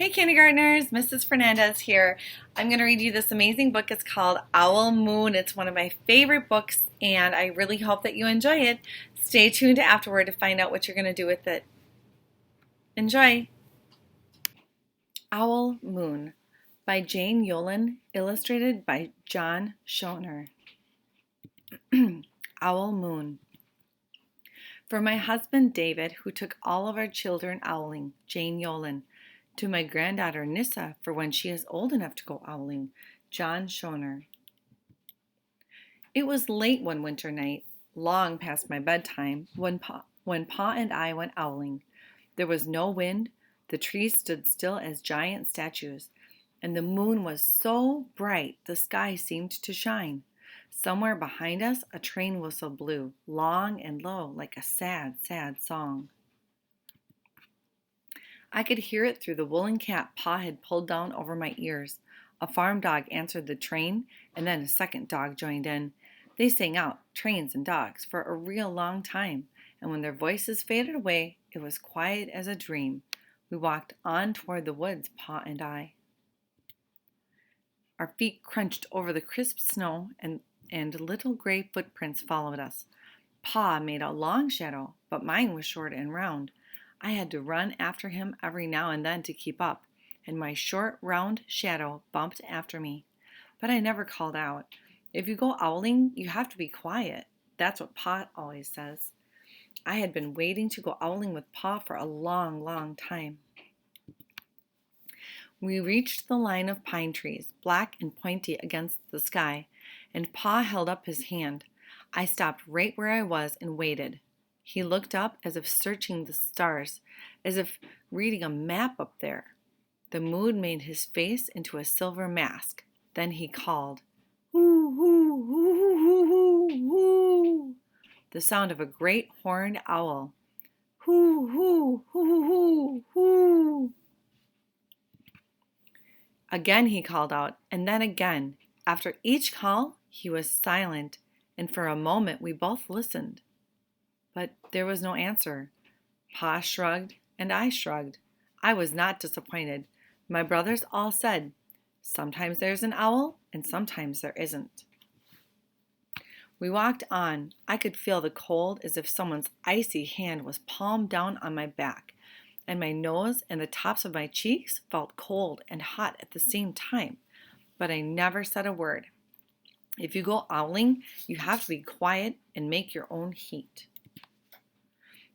Hey kindergartners, Mrs. Fernandez here. I'm going to read you this amazing book. It's called Owl Moon. It's one of my favorite books and I really hope that you enjoy it. Stay tuned afterward to find out what you're going to do with it. Enjoy! Owl Moon by Jane Yolen, illustrated by John Schoner. Owl Moon. For my husband David, who took all of our children owling, Jane Yolen. To my granddaughter Nissa, for when she is old enough to go owling, John Schoner. It was late one winter night, long past my bedtime, when Pa and I went owling. There was no wind, the trees stood still as giant statues, and the moon was so bright the sky seemed to shine. Somewhere behind us a train whistle blew, long and low, like a sad, sad song. I could hear it through the woolen cap Pa had pulled down over my ears. A farm dog answered the train, and then a second dog joined in. They sang out, trains and dogs, for a real long time, and when their voices faded away, it was quiet as a dream. We walked on toward the woods, Pa and I. Our feet crunched over the crisp snow, and little gray footprints followed us. Pa made a long shadow, but mine was short and round. I had to run after him every now and then to keep up, and my short, round shadow bumped after me. But I never called out. If you go owling, you have to be quiet. That's what Pa always says. I had been waiting to go owling with Pa for a long, long time. We reached the line of pine trees, black and pointy against the sky, and Pa held up his hand. I stopped right where I was and waited. He looked up as if searching the stars, as if reading a map up there. The moon made his face into a silver mask. Then he called, "Hoo, hoo, hoo, hoo, hoo, hoo," the sound of a great horned owl. "Hoo, hoo, hoo, hoo, hoo." Again he called out, and then again. After each call, he was silent, and for a moment we both listened. But there was no answer. Pa shrugged, and I shrugged. I was not disappointed. My brothers all said, "Sometimes there's an owl, and sometimes there isn't." We walked on. I could feel the cold as if someone's icy hand was palmed down on my back, and my nose and the tops of my cheeks felt cold and hot at the same time. But I never said a word. If you go owling, you have to be quiet and make your own heat.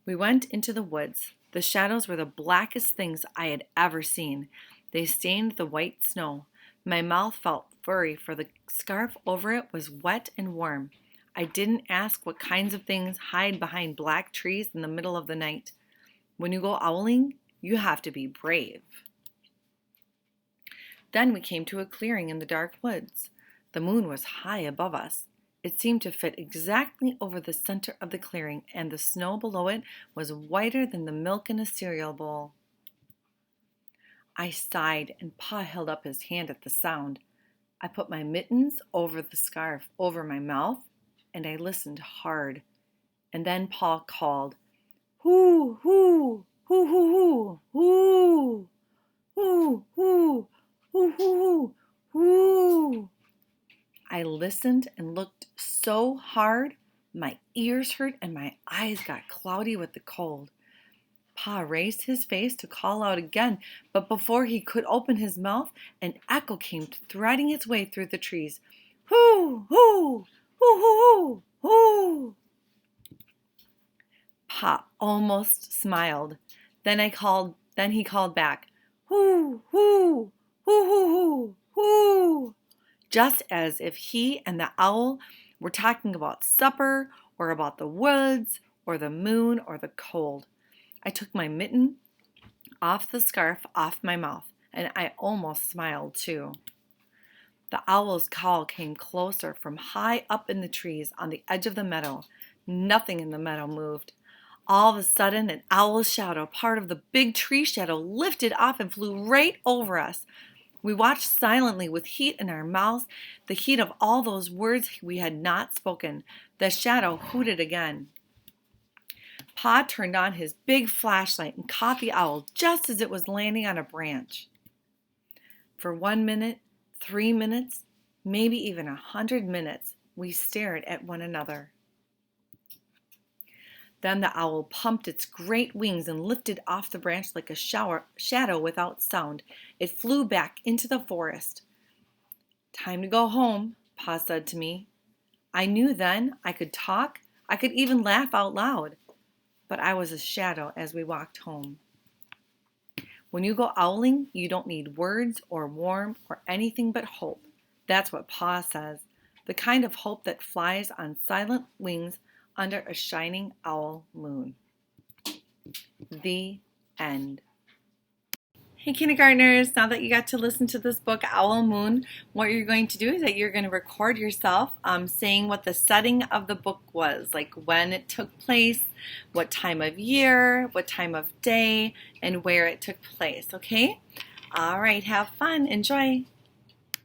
We went into the woods. The shadows were the blackest things I had ever seen. They stained the white snow. My mouth felt furry, for the scarf over it was wet and warm. I didn't ask what kinds of things hide behind black trees in the middle of the night. When you go owling, you have to be brave. Then we came to a clearing in the dark woods. The moon was high above us. It seemed to fit exactly over the center of the clearing, and the snow below it was whiter than the milk in a cereal bowl. I sighed, and Pa held up his hand at the sound. I put my mittens over the scarf over my mouth, and I listened hard. And then Pa called, "Hoo, hoo, hoo, hoo, hoo, hoo, hoo, hoo, hoo, hoo, hoo." I listened and looked so hard, my ears hurt and my eyes got cloudy with the cold. Pa raised his face to call out again, but before he could open his mouth, an echo came threading its way through the trees. "Hoo, hoo, hoo, hoo, hoo, hoo." Pa almost smiled. Then he called back, "Hoo, hoo, hoo, hoo, hoo, hoo," just as if he and the owl were talking about supper or about the woods or the moon or the cold. I took my mitten off the scarf off my mouth, and I almost smiled too. The owl's call came closer from high up in the trees on the edge of the meadow. Nothing in the meadow moved. All of a sudden, an owl's shadow, part of the big tree shadow, lifted off and flew right over us. We watched silently with heat in our mouths, the heat of all those words we had not spoken. The shadow hooted again. Pa turned on his big flashlight and caught the owl just as it was landing on a branch. For 1 minute, 3 minutes, maybe even 100 minutes, we stared at one another. Then the owl pumped its great wings and lifted off the branch like a shadow without sound. It flew back into the forest. "Time to go home," Pa said to me. I knew then I could talk, I could even laugh out loud, but I was a shadow as we walked home. When you go owling, you don't need words or warmth or anything but hope. That's what Pa says, the kind of hope that flies on silent wings under a shining owl moon. The end. Hey kindergartners, now that you got to listen to this book, Owl Moon, what you're going to do is that you're going to record yourself saying what the setting of the book was, like when it took place, what time of year, what time of day, and where it took place, okay? All right, have fun. Enjoy.